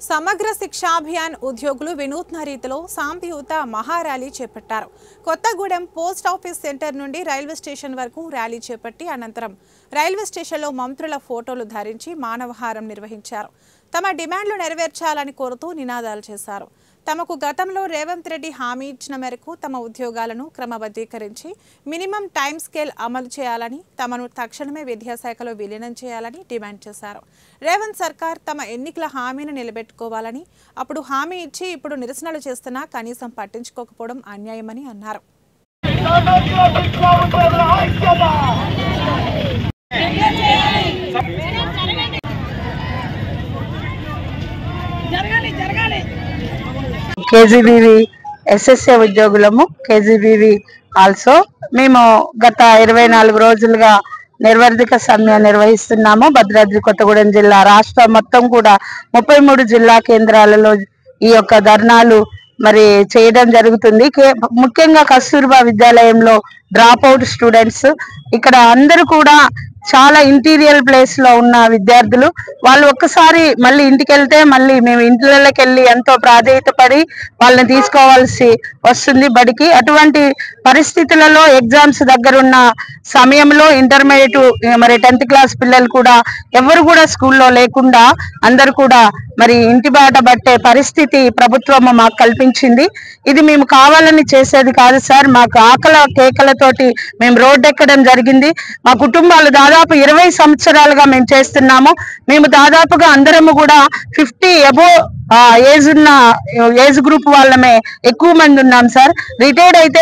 సమగ్ర శిక్షాభియాన్ ఉద్యోగులు వినూత్న రీతిలో శాంతియుత మహార్యాలీ చేపట్టారు. కొత్తగూడెం పోస్ట్ ఆఫీస్ సెంటర్ నుండి రైల్వే స్టేషన్ వరకు ర్యాలీ చేపట్టి అనంతరం రైల్వే స్టేషన్లో మంత్రుల ఫోటోలు ధరించి మానవహారం నిర్వహించారు. తమ డిమాండ్లు నెరవేర్చాలని కోరుతూ నినాదాలు చేశారు. తమకు గతంలో రేవంత్ రెడ్డి హామీ ఇచ్చిన మేరకు తమ ఉద్యోగాలను క్రమబద్ధీకరించి మినిమం టైం స్కేల్ అమలు చేయాలని, తమను తక్షణమే విద్యాశాఖలో విలీనం చేయాలని డిమాండ్ చేశారు. రేవంత్ సర్కార్ తమ ఎన్నికల హామీని నిలబెట్టుకోవాలని, అప్పుడు హామీ ఇచ్చి ఇప్పుడు నిరసనలు చేస్తున్నా కనీసం పట్టించుకోకపోవడం అన్యాయమని అన్నారు. కేజీబీవీ ఎస్ఎస్ఏ ఉద్యోగులము. కేజీబీవీ ఆల్సో మేము గత 24 రోజులుగా నిర్వర్ధిక సమ్మె నిర్వహిస్తున్నాము. భద్రాద్రి కొత్తగూడెం జిల్లా రాష్ట్రం మొత్తం కూడా 33 జిల్లా కేంద్రాలలో ఈ యొక్క ధర్నాలు చేయడం జరుగుతుంది. ముఖ్యంగా కస్తూర్బా విద్యాలయంలో డ్రాప్ అవుట్ స్టూడెంట్స్ ఇక్కడ అందరూ కూడా చాలా ఇంటీరియర్ ప్లేస్ లో ఉన్న విద్యార్థులు. వాళ్ళు ఒక్కసారి మళ్ళీ ఇంటికి వెళ్తే మళ్ళీ మేము ఇంట్లోకి వెళ్ళి ఎంతో ప్రాధాన్యత పడి వాళ్ళని తీసుకోవాల్సి వస్తుంది బడికి. అటువంటి పరిస్థితులలో ఎగ్జామ్స్ దగ్గరున్న సమయంలో ఇంటర్మీడియట్ 10th క్లాస్ పిల్లలు కూడా ఎవరు కూడా స్కూల్లో లేకుండా అందరు కూడా ఇంటి బాట పట్టే పరిస్థితి ప్రభుత్వం మాకు కల్పించింది. ఇది మేము కావాలని చేసేది కాదు సార్. మాకు ఆకల కేకలతోటి మేము రోడ్డు ఎక్కడం జరిగింది. మా కుటుంబాలు దాదాపు 20 సంవత్సరాలుగా మేము చేస్తున్నాము. మేము దాదాపుగా అందరము కూడా 50 అబోవ్ ఏజ్ గ్రూప్ వాళ్ళమే ఎక్కువ మంది ఉన్నాం సార్. రిటైర్డ్ అయితే